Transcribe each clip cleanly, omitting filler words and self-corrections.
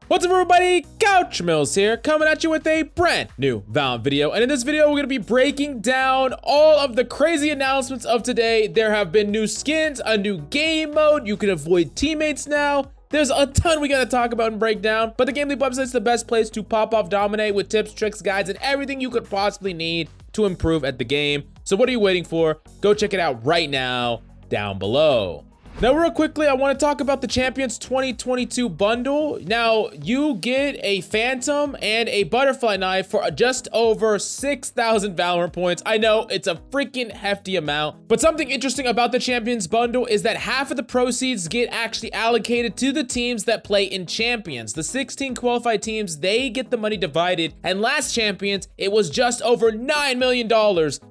What's up everybody, Couch Mills here, coming at you with a brand new Valorant video. And in this video, we're gonna be breaking down all of the crazy announcements of today. There have been new skins, a new game mode, you can avoid teammates now. There's a ton we gotta talk about and break down, but the Game League website is the best place to pop off dominate with tips, tricks, guides, and everything you could possibly need to improve at the game. So what are you waiting for? Go check it out right now, down below. Now, real quickly, I want to talk about the Champions 2022 bundle. Now, you get a Phantom and a Butterfly Knife for just over 6,000 Valorant points. I know, it's a freaking hefty amount, but something interesting about the Champions bundle is that half of the proceeds get actually allocated to the teams that play in Champions. The 16 qualified teams, they get the money divided, and last Champions, it was just over $9 million.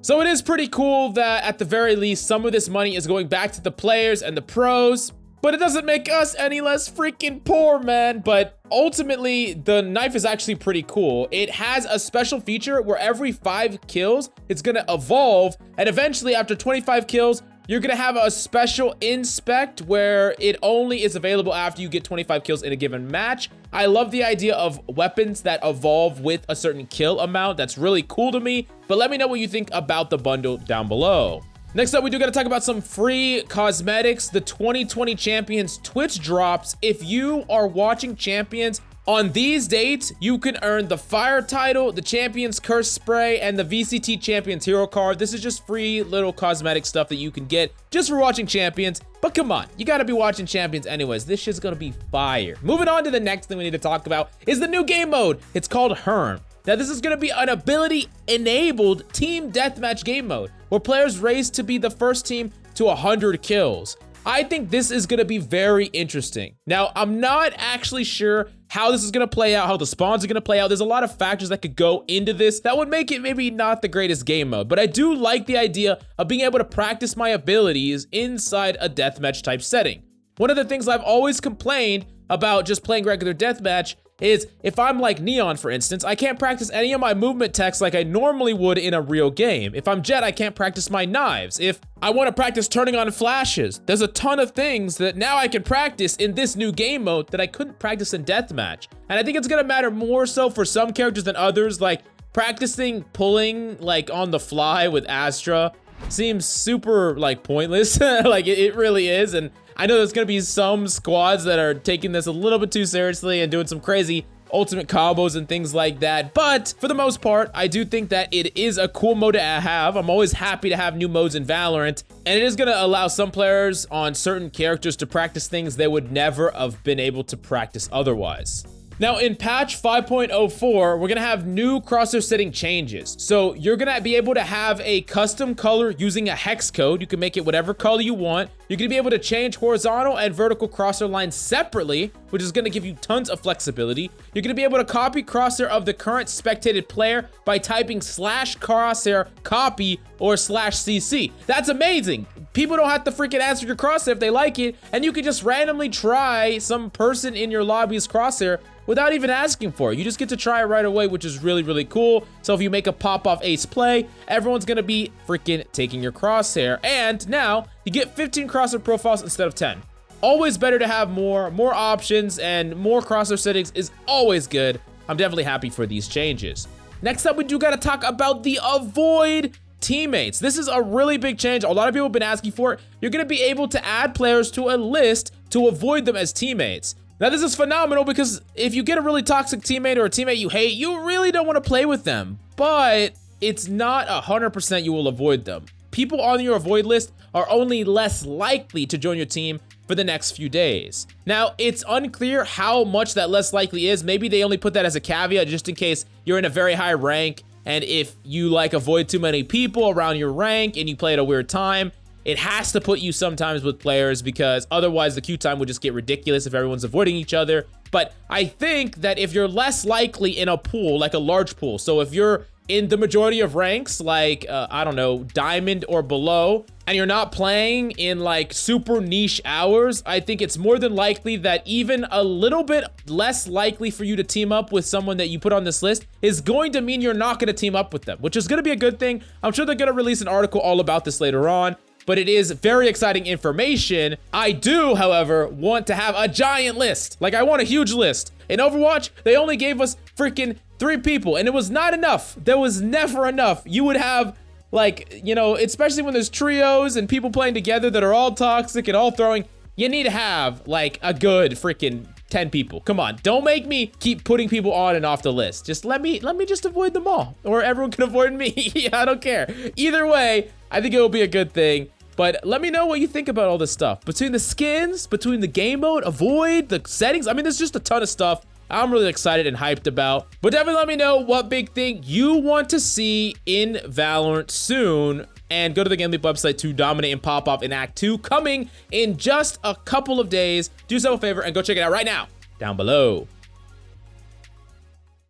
So it is pretty cool that at the very least, some of this money is going back to the players and the pros, but it doesn't make us any less freaking poor, man. But ultimately, the knife is actually pretty cool. It has a special feature where every 5 kills, it's gonna evolve, and eventually after 25 kills, you're gonna have a special inspect where it only is available after you get 25 kills in a given match. I love the idea of weapons that evolve with a certain kill amount. That's really cool to me, but let me know what you think about the bundle down below. Next up, we do gotta talk about some free cosmetics. The 2020 Champions Twitch drops. If you are watching Champions on these dates, you can earn the Fire title, the Champions Curse Spray, and the VCT Champions Hero card. This is just free little cosmetic stuff that you can get just for watching Champions. But come on, you gotta be watching Champions anyways. This shit's gonna be fire. Moving on to the next thing we need to talk about is the new game mode. It's called HURM. Now, this is gonna be an ability-enabled team deathmatch game mode where players race to be the first team to 100 kills. I think this is gonna be very interesting. Now, I'm not actually sure how this is gonna play out, how the spawns are gonna play out. There's a lot of factors that could go into this that would make it maybe not the greatest game mode, but I do like the idea of being able to practice my abilities inside a deathmatch type setting. One of the things I've always complained about just playing regular deathmatch is if I'm like Neon, for instance, I can't practice any of my movement techs like I normally would in a real game. If I'm Jet, I can't practice my knives. If I want to practice turning on flashes, there's a ton of things that now I can practice in this new game mode that I couldn't practice in deathmatch. And I think it's gonna matter more so for some characters than others. Like practicing pulling like on the fly with Astra seems super like pointless. Like it really is. And I know there's gonna be some squads that are taking this a little bit too seriously and doing some crazy ultimate combos and things like that. But for the most part, I do think that it is a cool mode to have. I'm always happy to have new modes in Valorant, and it is gonna allow some players on certain characters to practice things they would never have been able to practice otherwise. Now, in patch 5.04, we're gonna have new crosshair setting changes. So you're gonna be able to have a custom color using a hex code. You can make it whatever color you want. You're gonna be able to change horizontal and vertical crosshair lines separately, which is gonna give you tons of flexibility. You're gonna be able to copy crosshair of the current spectated player by typing /crosshair copy or /cc. That's amazing. People don't have to freaking answer your crosshair if they like it, and you can just randomly try some person in your lobby's crosshair without even asking for it. You just get to try it right away, which is really, really cool. So if you make a pop-off ace play, everyone's gonna be freaking taking your crosshair. And now you get 15 crosshair profiles instead of 10. Always better to have more options, and more crosshair settings is always good. I'm definitely happy for these changes. Next up, we do gotta talk about the avoid teammates. This is a really big change. A lot of people have been asking for it. You're gonna be able to add players to a list to avoid them as teammates. Now, this is phenomenal because if you get a really toxic teammate or a teammate you hate, you really don't want to play with them. But it's not 100% you will avoid them. People on your avoid list are only less likely to join your team for the next few days. Now, it's unclear how much that less likely is. Maybe they only put that as a caveat just in case you're in a very high rank, and if you like avoid too many people around your rank and you play at a weird time, it has to put you sometimes with players because otherwise the queue time would just get ridiculous if everyone's avoiding each other. But I think that if you're less likely in a pool, like a large pool, so if you're in the majority of ranks, like, I don't know, diamond or below, and you're not playing in like super niche hours, I think it's more than likely that even a little bit less likely for you to team up with someone that you put on this list is going to mean you're not gonna team up with them, which is gonna be a good thing. I'm sure they're gonna release an article all about this later on. but it is very exciting information. I do, however, want to have a giant list. Like, I want a huge list. In Overwatch, they only gave us freaking 3 people, and it was not enough. There was never enough. You would have, like, you know, especially when there's trios and people playing together that are all toxic and all throwing, you need to have, like, a good freaking 10 people. Come on, don't make me keep putting people on and off the list. Just let me just avoid them all, or everyone can avoid me. I don't care. Either way, I think it will be a good thing. But let me know what you think about all this stuff. Between the skins, between the game mode, avoid, the settings. I mean, there's just a ton of stuff I'm really excited and hyped about. But definitely let me know what big thing you want to see in Valorant soon. And go to the Game Leap website to dominate and pop off in Act 2, coming in just a couple of days. Do yourself a favor and go check it out right now down below.